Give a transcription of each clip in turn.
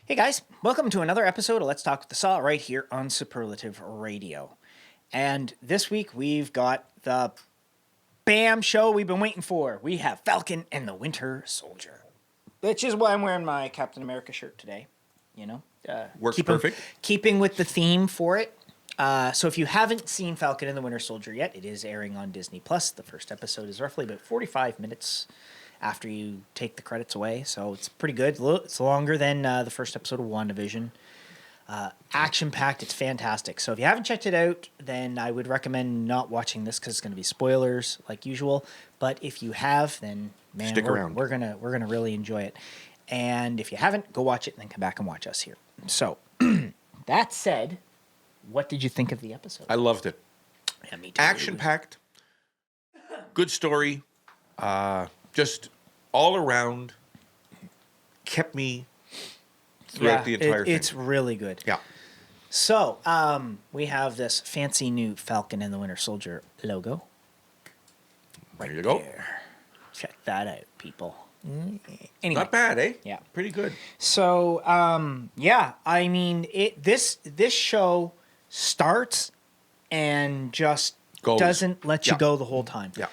Hey guys, welcome to another episode of Let's Talk with the Saw right here on Superlative Radio. And this week we've got the BAM show we've been waiting for. We have Falcon and the Winter Soldier, which is why I'm wearing my Captain America shirt today. You know, Works perfect. Keeping with the theme for it. So if you haven't seen Falcon and the Winter Soldier yet, it is airing on Disney Plus. The first episode is roughly about 45 minutes after you take the credits away, so it's pretty good. It's longer than the first episode of WandaVision. Action-packed, it's fantastic. So if you haven't checked it out, then I would recommend not watching this because it's going to be spoilers like usual. But if you have, then man, Stick around. We're gonna really enjoy it. And if you haven't, go watch it and then come back and watch us here. So that said, what did you think of the episode? I loved it. Yeah, me too. Action-packed, good story, just all around kept me throughout the entire thing. It's really good. Yeah. So, we have this fancy new Falcon and the Winter Soldier logo. There you go. There. Check that out, people. Anyway. Not bad, eh? Yeah. Pretty good. So, yeah, I mean, this show starts and just doesn't let you go the whole time. Yeah.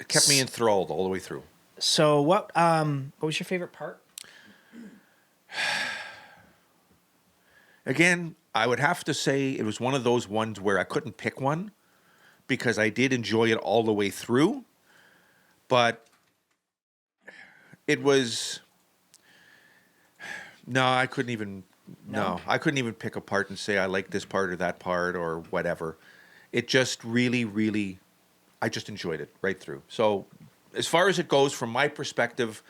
It kept me enthralled all the way through. So, what was your favorite part? Again, I would have to say it was one of those ones where I couldn't pick one because I did enjoy it all the way through, but it was I couldn't even I couldn't even pick a part and say I like this part or that part or whatever. It just really I just enjoyed it right through. So as far as it goes from my perspective,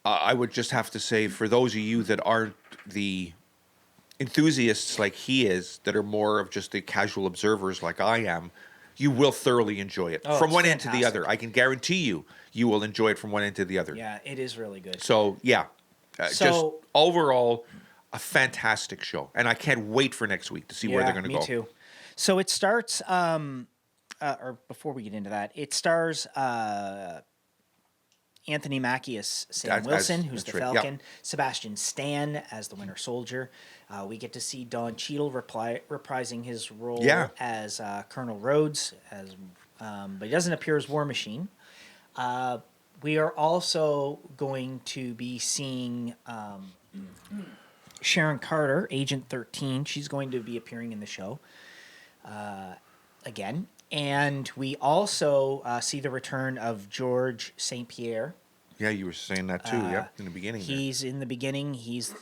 I would just have to say for those of you that aren't the enthusiasts like he is, that are more of just the casual observers like I am, you will thoroughly enjoy it from one end to the other. I can guarantee you will enjoy it from one end to the other. Yeah, it is really good. So, yeah, just overall, a fantastic show. And I can't wait for next week to see where they're going to go. Me too. So it starts, or before we get into that, it stars Anthony Mackie as Sam Wilson, who's the Falcon. Yeah. Sebastian Stan as the Winter Soldier. We get to see Don Cheadle reprising his role as Colonel Rhodes, but he doesn't appear as War Machine. We are also going to be seeing Sharon Carter, Agent 13. She's going to be appearing in the show again. And we also see the return of George St. Pierre. Yeah, you were saying that too. In the beginning. He's in the beginning. He's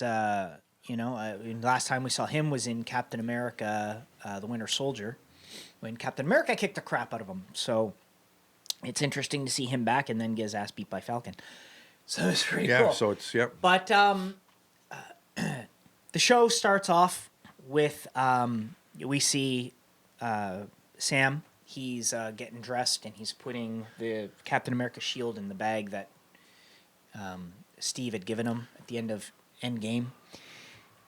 last time we saw him was in Captain America, the Winter Soldier, when Captain America kicked the crap out of him. So it's interesting to see him back and then get his ass beat by Falcon. So it's pretty cool. Yeah, so it's, But the show starts off with, we see Sam. He's getting dressed and he's putting the Captain America shield in the bag that Steve had given him at the end of Endgame.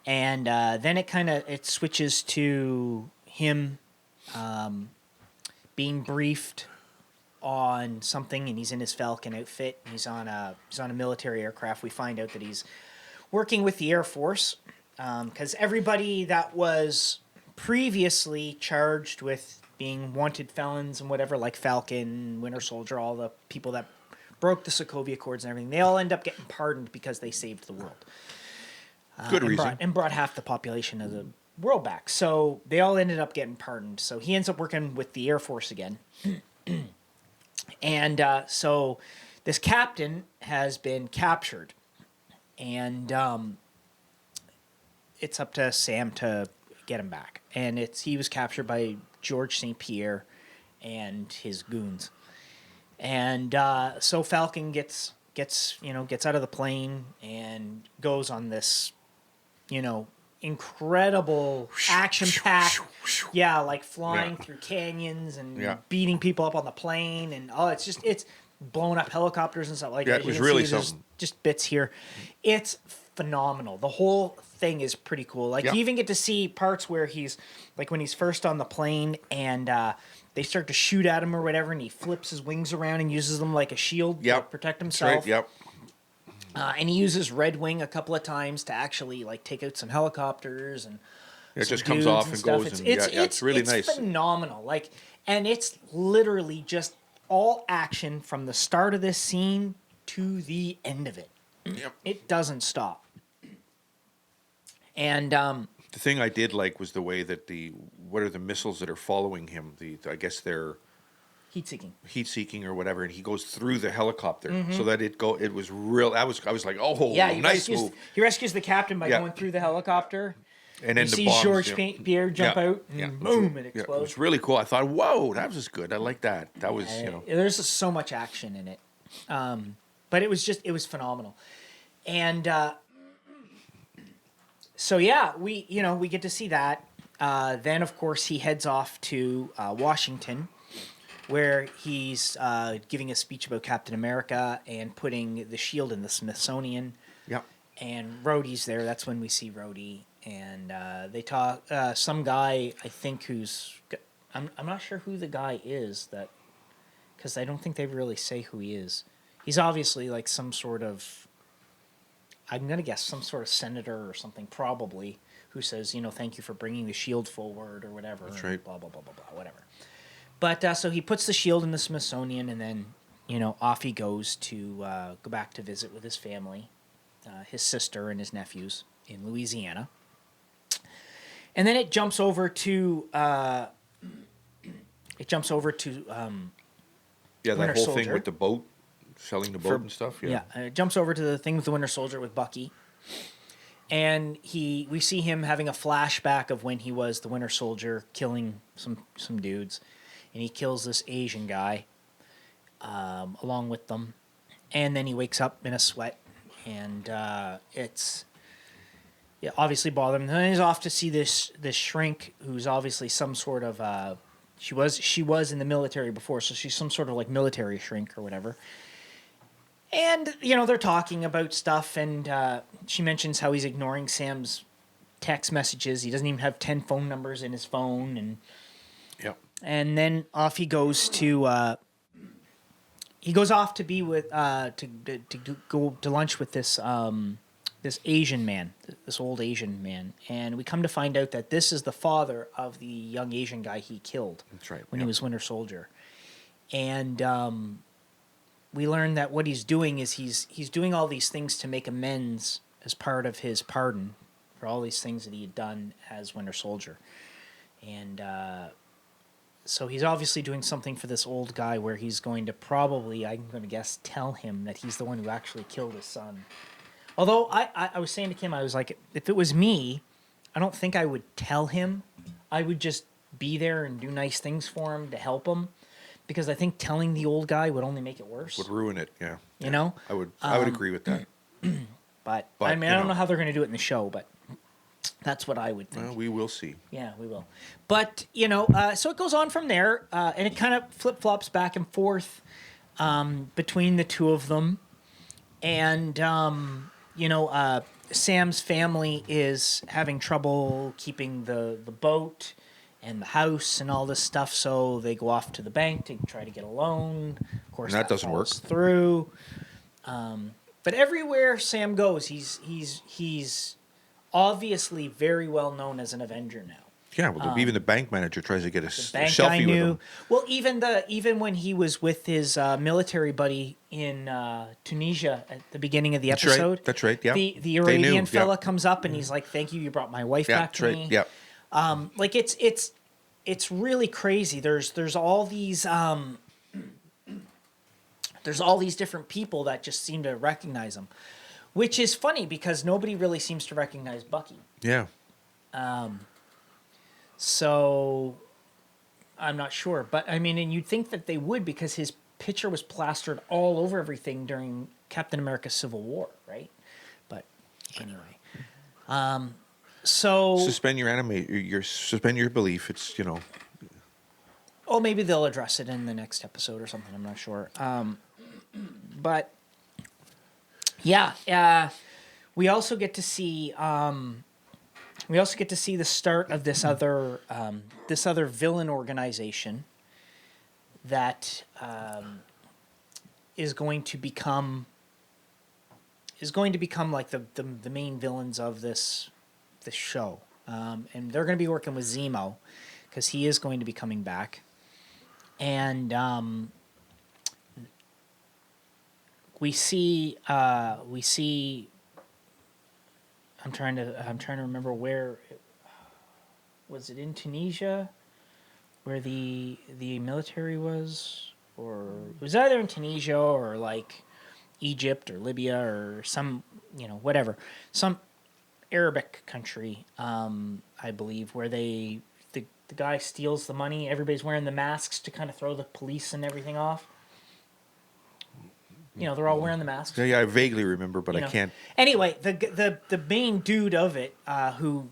And then it switches to him being briefed on something, and he's in his Falcon outfit. And he's on a military aircraft. We find out that he's working with the Air Force because everybody that was previously charged with being wanted felons and whatever, like Falcon, Winter Soldier, all the people that broke the Sokovia Accords and everything, they all end up getting pardoned because they saved the world. Good reason. And brought half the population of the world back. So they all ended up getting pardoned. So he ends up working with the Air Force again. And so this captain has been captured. And it's up to Sam to get him back. And he was captured by George St. Pierre and his goons. And so Falcon gets out of the plane and goes on this, incredible action-packed, like flying through canyons and beating people up on the plane. And it's blowing up helicopters and stuff like that. Yeah, it was really something. Just bits here. It's phenomenal. The whole thing is pretty cool. Like, you even get to see parts where he's, like, when he's first on the plane and they start to shoot at him or whatever, and he flips his wings around and uses them like a shield to protect himself. Right, And he uses Red Wing a couple of times to actually like take out some helicopters and It some just comes dudes off and stuff. goes, and it's really nice. It's phenomenal. Like, and it's literally just all action from the start of this scene to the end of it. Yep. It doesn't stop. And The thing I did like was the way that what are the missiles that are following him? I guess they're heat seeking or whatever, and he goes through the helicopter so that it was real. I was like, oh, nice move. He rescues the captain by going through the helicopter. And then you the see bombs, George Pierre jump out, and boom, it explodes. It was really cool. I thought, whoa, that was good. I like that. That was, There's so much action in it. But it was phenomenal. And so, yeah, we get to see that. Then, of course, he heads off to Washington, where he's giving a speech about Captain America and putting the shield in the Smithsonian. Yeah. And Rhodey's there. That's when we see Rhodey. And they talk. Some guy, I think, who's I'm not sure who the guy is because I don't think they really say who he is. He's obviously like some sort of, I'm gonna guess some sort of senator or something probably, who says, thank you for bringing the shield forward or whatever. That's right. Blah blah blah blah blah whatever. But so he puts the shield in the Smithsonian, and then off he goes to go back to visit with his family, his sister and his nephews in Louisiana. And then it jumps over to that Winter whole Soldier. thing with the boat, selling the boat and stuff. Yeah, it jumps over to the thing with the Winter Soldier with Bucky, and we see him having a flashback of when he was the Winter Soldier, killing some dudes, and he kills this Asian guy along with them, and then he wakes up in a sweat, and it's. Yeah, obviously bothered him. Then he's off to see this shrink who's obviously some sort of she was in the military before, so she's some sort of like military shrink or whatever. And they're talking about stuff, and she mentions how he's ignoring Sam's text messages. He doesn't even have 10 phone numbers in his phone, and and then off he goes to be with to go to lunch with this this Asian man, this old Asian man, and we come to find out that this is the father of the young Asian guy he killed. That's right. When he was Winter Soldier, and we learn that what he's doing is he's doing all these things to make amends as part of his pardon for all these things that he had done as Winter Soldier, and so he's obviously doing something for this old guy where he's going to probably, I'm going to guess, tell him that he's the one who actually killed his son. Although I was saying to Kim, I was like, if it was me, I don't think I would tell him. I would just be there and do nice things for him to help him, because I think telling the old guy would only make it worse. Would ruin it, yeah. I would agree with that. But I mean, I don't know how they're going to do it in the show, but that's what I would think. Well, we will see. Yeah, we will. But, so it goes on from there, and it kind of flip-flops back and forth between the two of them. And... Sam's family is having trouble keeping the boat and the house and all this stuff, so they go off to the bank to try to get a loan. Of course, and that doesn't work through. But everywhere Sam goes, he's obviously very well known as an Avenger now. Yeah, well, even the bank manager tries to get a selfie with him. Well, even when he was with his military buddy in Tunisia at the beginning of the episode. That's right. Yeah. The Arabian fella comes up and he's like, "Thank you brought my wife back to me." Yeah. Like it's really crazy. There's all these different people that just seem to recognize him, which is funny because nobody really seems to recognize Bucky. Yeah. So, I'm not sure. But, I mean, and you'd think that they would because his picture was plastered all over everything during Captain America Civil War, right? But, anyway. So... Suspend your belief. It's, Oh, maybe they'll address it in the next episode or something. I'm not sure. But, yeah. We also get to see... the start of this other villain organization that is going to become is going to become like the main villains of this show, and they're going to be working with Zemo because he is going to be coming back, and we see. I'm trying to remember where. Was it in Tunisia, where the military was, or it was either in Tunisia or like Egypt or Libya or some, whatever, some Arabic country, I believe, where the guy steals the money. Everybody's wearing the masks to kind of throw the police and everything off. They're all wearing the masks. Yeah, I vaguely remember, but I can't. Anyway, the main dude of it, who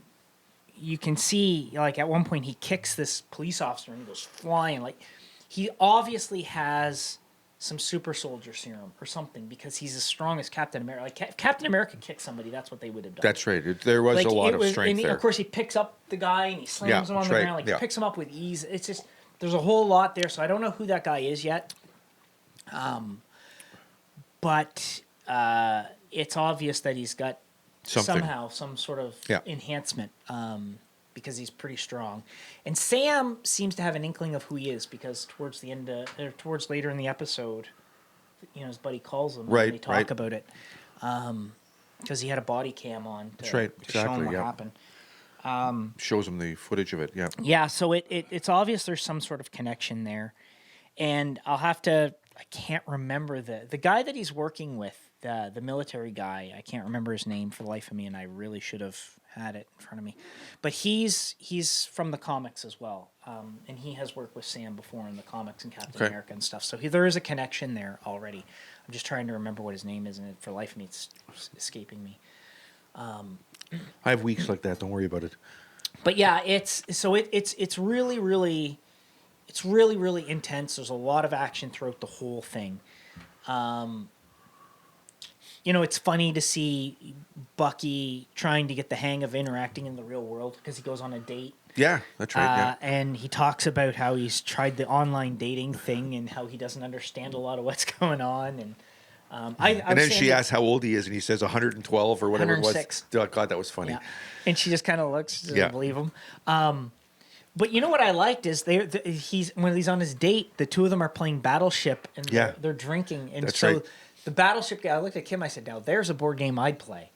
you can see, like at one point he kicks this police officer and he goes flying. Like he obviously has some super soldier serum or something because he's as strong as Captain America. Like if Captain America kicked somebody, that's what they would have done. That's right. There was like, a lot of strength there. Of course, he picks up the guy and he slams him on the ground. Like he picks him up with ease. It's just there's a whole lot there. So I don't know who that guy is yet. But it's obvious that he's got somehow some sort of enhancement because he's pretty strong. And Sam seems to have an inkling of who he is because towards later in the episode, his buddy calls him and they talk about it because he had a body cam on to show him what happened. Shows him the footage of it, yeah. Yeah, so it's obvious there's some sort of connection there. And I can't remember the guy that he's working with, the military guy. I can't remember his name for the life of me, and I really should have had it in front of me. But he's from the comics as well, and he has worked with Sam before in the comics and Captain America and stuff. So there is a connection there already. I'm just trying to remember what his name is, and for the life of me, it's escaping me. I have weeks like that. Don't worry about it. But yeah, it's really, really. It's really, really intense. There's a lot of action throughout the whole thing. It's funny to see Bucky trying to get the hang of interacting in the real world because he goes on a date. Yeah, that's right. And he talks about how he's tried the online dating thing and how he doesn't understand a lot of what's going on. And and then she asks how old he is, and he says 112 or whatever 106. It was. Oh, God, that was funny. Yeah. And she just kind of looks, doesn't believe him. But you know what I liked is when he's on his date, the two of them are playing Battleship and they're drinking. And that's so right. The Battleship guy, I looked at Kim, I said, now there's a board game I'd play.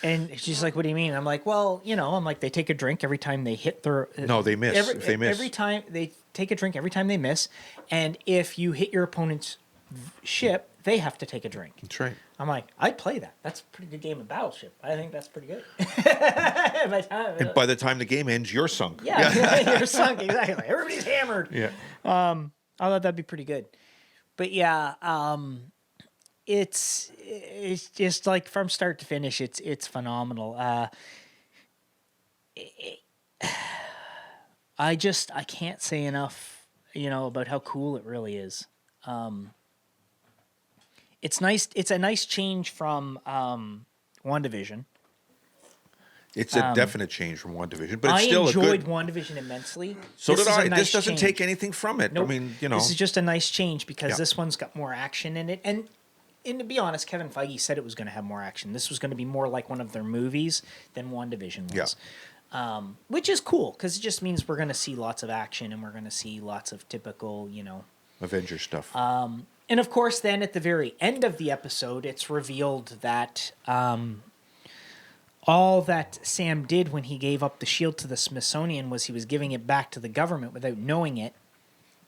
And she's like, what do you mean? I'm like, well, they take a drink every time they hit their... No, they miss. If they miss. Every time they take a drink every time they miss. And if you hit your opponent's ship, they have to take a drink. That's right. I'm like, I'd play that. That's a pretty good game of Battleship. I think that's pretty good. And by the time the game ends, you're sunk. Yeah, you're sunk, exactly. Everybody's hammered. Yeah. I thought that'd be pretty good. But yeah, it's just like from start to finish, it's phenomenal. I can't say enough, about how cool it really is. It's nice. It's a nice change from WandaVision. It's a definite change from WandaVision, but it's still a good... I enjoyed WandaVision immensely. So did I. This doesn't take anything from it. Nope. I mean, This is just a nice change because this one's got more action in it. And to be honest, Kevin Feige said it was going to have more action. This was going to be more like one of their movies than WandaVision was. Yeah. Which is cool because it just means we're going to see lots of action and we're going to see lots of typical, Avenger stuff. And of course, then at the very end of the episode, it's revealed that all that Sam did when he gave up the shield to the Smithsonian was he was giving it back to the government without knowing it,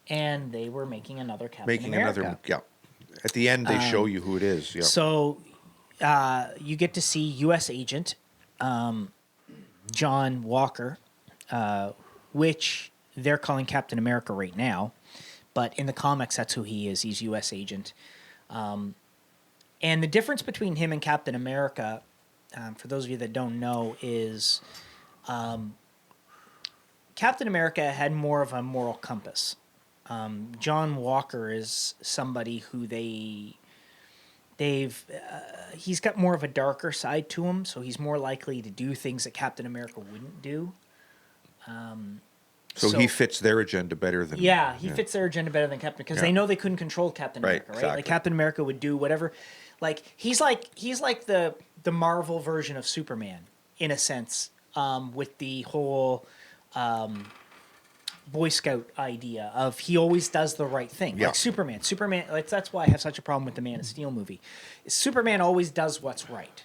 and they were making another Captain America. At the end, they show you who it is. Yeah. So you get to see U.S. Agent John Walker, which they're calling Captain America right now. But in the comics, that's who he is. He's U.S. Agent. And the difference between him and Captain America, for those of you that don't know, is Captain America had more of a moral compass. John Walker is somebody who he's got more of a darker side to him, so he's more likely to do things that Captain America wouldn't do. So he fits their agenda better than... Yeah, he fits their agenda better than Captain, because they know they couldn't control Captain America, right? Exactly. Like Captain America would do whatever. Like he's like the Marvel version of Superman in a sense, with the whole Boy Scout idea of he always does the right thing. Yeah. Like Superman, like that's why I have such a problem with the Man of Steel movie. Superman always does what's right.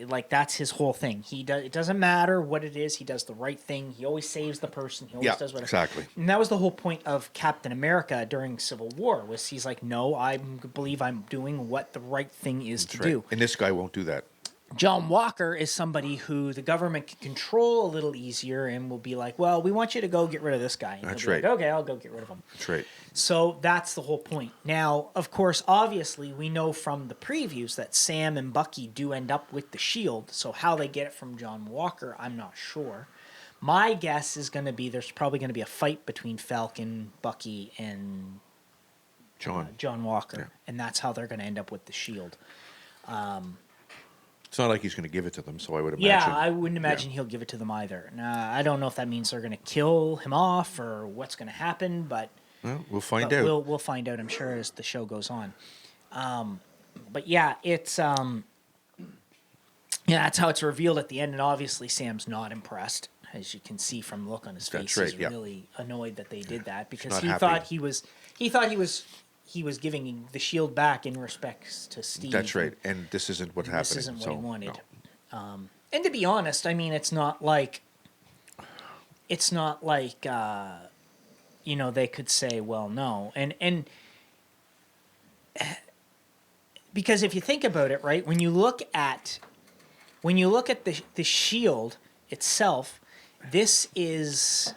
Like that's his whole thing. It doesn't matter what it is. He does the right thing. He always saves the person. He always does whatever. Exactly. And that was the whole point of Captain America during Civil War. Was he's like, no, I believe I'm doing what the right thing is to do. And this guy won't do that. John Walker is somebody who the government can control a little easier and will be like, well, we want you to go get rid of this guy. And That's he'll be right. like, okay, I'll go get rid of him. That's right. So that's the whole point. Now, of course, obviously, we know from the previews that Sam and Bucky do end up with the shield. So how they get it from John Walker, I'm not sure. My guess is going to be there's probably going to be a fight between Falcon, Bucky, and John Walker. Yeah. And that's how they're going to end up with the shield. It's not like he's going to give it to them, so I would imagine. Yeah, I wouldn't imagine he'll give it to them either. Now, I don't know if that means they're going to kill him off or what's going to happen, but well, we'll find out. We'll find out, I'm sure, as the show goes on. But yeah, it's that's how it's revealed at the end, and obviously Sam's not impressed, as you can see from the look on his face. Right, he's really annoyed that they did that because he thought he was giving the shield back in respects to Steve. That's right, and this isn't what's happening. This isn't what he wanted. No. And to be honest, I mean, it's not like they could say, well, no, and because if you think about it, right, when you look at the shield itself, this is,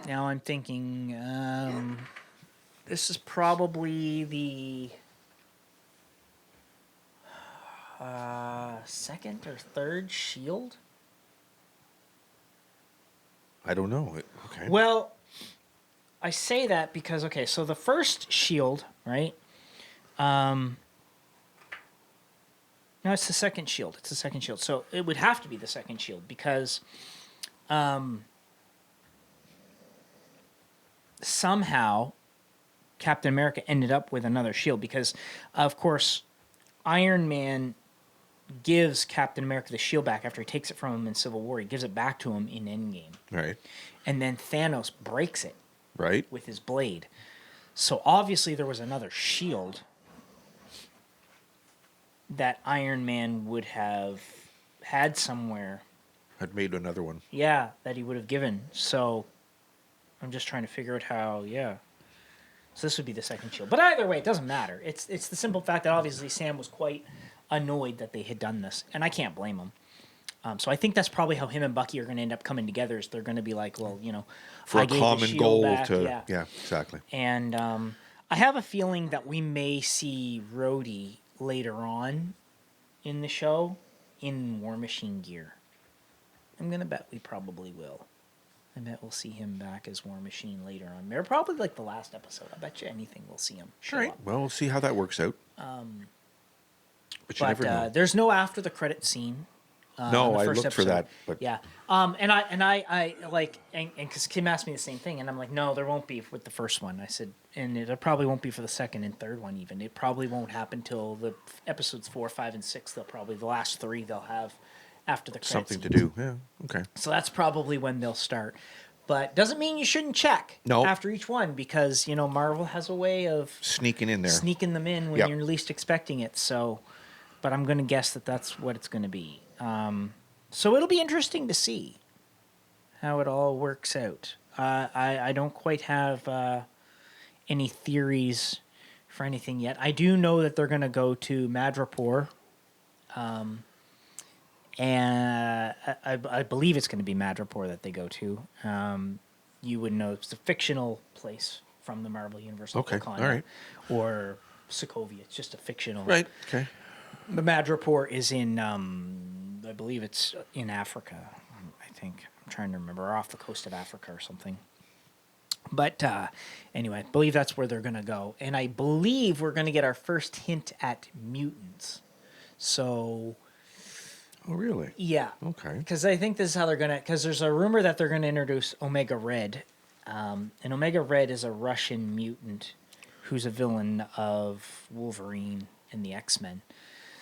now I'm thinking, this is probably the second or third shield. I don't know. Okay. Well, I say that because, okay, so the first shield, right? No, it's the second shield. It's the second shield. So it would have to be the second shield because somehow Captain America ended up with another shield because, of course, Iron Man gives Captain America the shield back after he takes it from him in Civil War. He gives it back to him in Endgame. Right. And then Thanos breaks it. Right. With his blade. So obviously there was another shield that Iron Man would have had somewhere. Had made another one. Yeah, that he would have given. So I'm just trying to figure out how, So this would be the second shield. But either way, it doesn't matter. It's the simple fact that obviously Sam was quite annoyed that they had done this. And I can't blame him. So I think that's probably how him and Bucky are going to end up coming together. Is they're going to be like, well, for a common goal back. Yeah, exactly. And I have a feeling that we may see Rhodey later on in the show in War Machine gear. I'm going to bet we probably will. I bet we'll see him back as War Machine later on. Or probably like the last episode. I bet you anything we'll see him. All right. Well, we'll see how that works out. But you never know. There's no after the credit scene. No, I looked for that. But yeah. And I like, and because Kim asked me the same thing, and I'm like, no, there won't be with the first one. I said, and it probably won't be for the second and third one even. It probably won't happen till the episodes 4, 5, and 6. They'll probably, the last 3 they'll have after the credits. Something to do. Yeah. Okay. So that's probably when they'll start. But doesn't mean you shouldn't check after each one because, Marvel has a way of sneaking in there. Sneaking them in when you're least expecting it. So, but I'm going to guess that that's what it's going to be. So it'll be interesting to see how it all works out. I don't quite have any theories for anything yet. I do know that they're going to go to Madripoor. And I believe it's going to be Madripoor that they go to. You would know it's a fictional place from the Marvel Universe. Okay, Wakanda, all right. Or Sokovia. It's just a fictional. Right, okay. The Madripoor is in, I believe it's in Africa, I think. I'm trying to remember, off the coast of Africa or something. But anyway, I believe that's where they're going to go. And I believe we're going to get our first hint at mutants. So Oh, really? Yeah. Okay. Because I think this is how they're going to... Because there's a rumor that they're going to introduce Omega Red. And Omega Red is a Russian mutant who's a villain of Wolverine and the X-Men.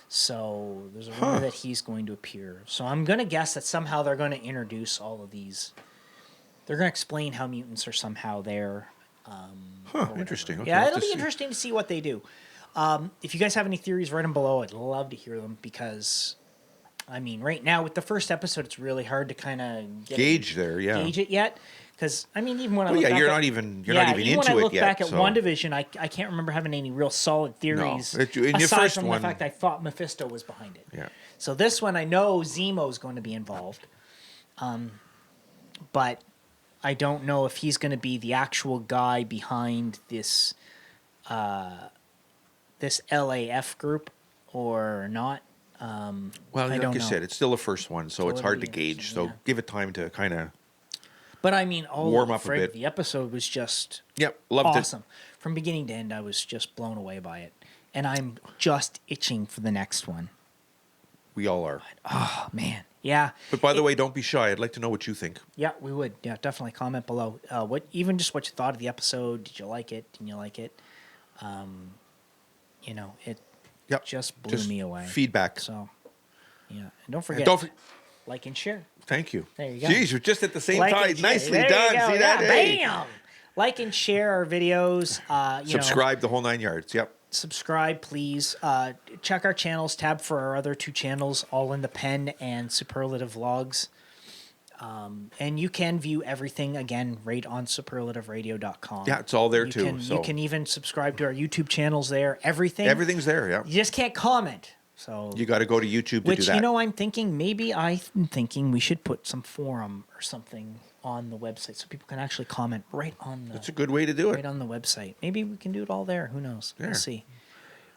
So there's a rumor that he's going to appear. So I'm going to guess that somehow they're going to introduce all of these. They're going to explain how mutants are somehow there. Interesting. Okay, Yeah, it'll be interesting to see what they do. If you guys have any theories, write them below. I'd love to hear them because, I mean, right now with the first episode, it's really hard to kind of gauge it yet. Because I mean, even when I look yeah, back you're not even into it yet. Even when I look back at WandaVision, I can't remember having any real solid theories. No. In your aside first from one, the fact I thought Mephisto was behind it. Yeah. So this one, I know Zemo's going to be involved, but I don't know if he's going to be the actual guy behind this this LAF group or not. well, I like don't you know. said, it's still the first one, so it's it'll hard be to gauge. interesting, So yeah. give it time to kind of But I mean, warm up a bit. The episode was just loved awesome. From beginning to end, I was just blown away by it. And I'm just itching for the next one. We all are. Oh, man. Yeah. But by the way, don't be shy. I'd like to know what you think. Yeah, we would. Yeah, definitely comment below. What you thought of the episode. Did you like it? Didn't you like it? It just blew me away. Feedback. So, yeah. And don't forget, like and share. Thank you. There you go. Jeez, we're just at the same Like time. and share. Nicely There you done. go. See that? Yeah, Hey. bam! Like and share our videos. Subscribe the whole 9 yards. Yep. Subscribe, please. Check our channels. Tab for our other two channels, All in the Pen and Superlative Vlogs. And you can view everything, again, right on superlativeradio.com. Yeah, it's all there too. You can even subscribe to our YouTube channels there. Everything's there, yeah. You just can't comment. So You got to go to YouTube to do that. I'm thinking, we should put some forum or something on the website so people can actually comment right on the... That's a good way to do it. Right on the website. Maybe we can do it all there. Who knows? Yeah. We'll see.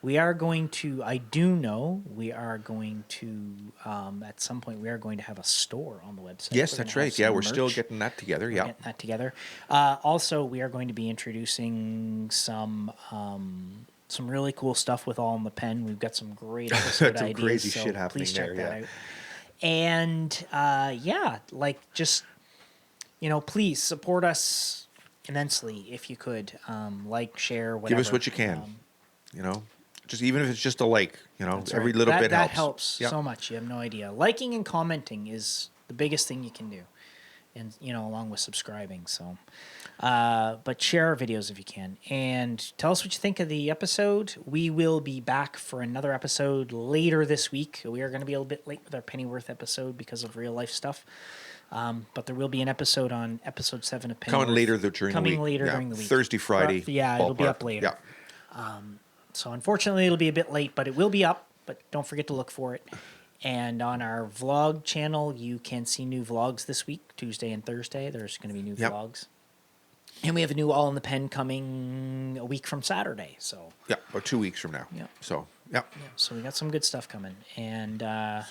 We are going to, I do know, we are going to, at some point, we are going to have a store on the website. Yes, We're that's gonna have right. Yeah, some we're still merch. getting that together. We're Yeah. getting that together. Also, we are going to be introducing some really cool stuff with All in the Pen. We've got some great episode Some ideas. crazy so shit happening please check there, that yeah. out. And, please support us immensely if you could. Like, share, whatever. Give us what you can. Just even if it's just a like, That's every right. little bit that helps. helps so much. You have no idea. Liking and commenting is the biggest thing you can do, and along with subscribing. So, but share our videos if you can, and tell us what you think of the episode. We will be back for another episode later this week. We are going to be a little bit late with our Pennyworth episode because of real life stuff. But there will be an episode on episode 7 of Pennyworth. Coming later during the week. During the week. Thursday, Friday. It'll be up ballpark. later. Yeah. So unfortunately, it'll be a bit late, but it will be up. But don't forget to look for it. And on our vlog channel, you can see new vlogs this week, Tuesday and Thursday. There's going to be new vlogs. And we have a new All in the Pen coming a week from Saturday. So Yeah, or 2 weeks from now. Yeah. So, yeah. so we got some good stuff coming. And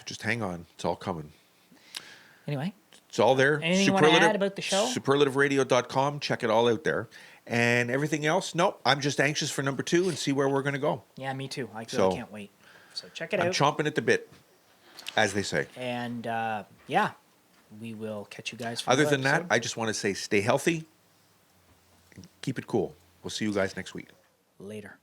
Just hang on. It's all coming. anyway, It's all there. Anything you wanna add about the show? Superlativeradio.com. Check it all out there. And everything else, nope. I'm just anxious for number 2 and see where we're going to go. yeah, me too. I So- can't wait. So check it I'm out. chomping at the bit, as they say. And we will catch you guys for Other another than that, episode. I just want to say stay healthy and keep it cool. We'll see you guys next week. Later.